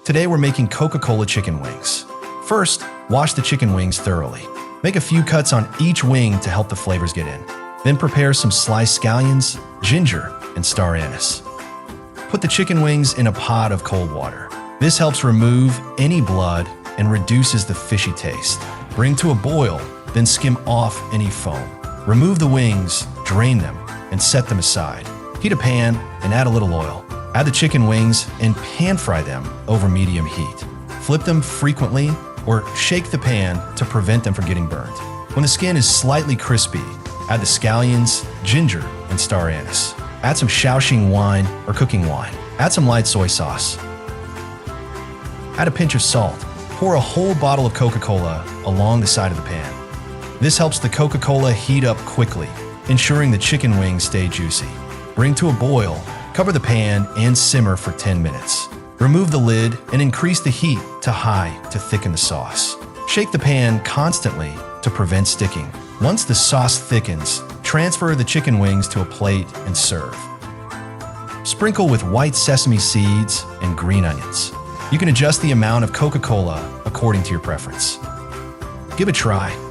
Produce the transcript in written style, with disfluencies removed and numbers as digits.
Today we're making Coca Cola chicken wings. First, wash the chicken wings thoroughly. Make a few cuts on each wing to help the flavors get in. Then prepare some sliced scallions, ginger, and star anise. Put the chicken wings in a pot of cold water. This helps remove any blood and reduces the fishy taste. Bring to a boil, then skim off any foam. Remove the wings, drain them, and set them aside. Heat a pan and add a little oil. Add the chicken wings and pan fry them over medium heat. Flip them frequently or shake the pan to prevent them from getting burnt. When the skin is slightly crispy, add the scallions, ginger, and star anise. Add some Shaoxing wine or cooking wine. Add some light soy sauce. Add a pinch of salt. Pour a whole bottle of Coca Cola along the side of the pan. This helps the Coca Cola heat up quickly, ensuring the chicken wings stay juicy. Bring to a boil, cover the pan, and simmer for 10 minutes. Remove the lid and increase the heat to high to thicken the sauce. Shake the pan constantly to prevent sticking. Once the sauce thickens, transfer the chicken wings to a plate and serve. Sprinkle with white sesame seeds and green onions. You can adjust the amount of Coca Cola according to your preference. Give it a try.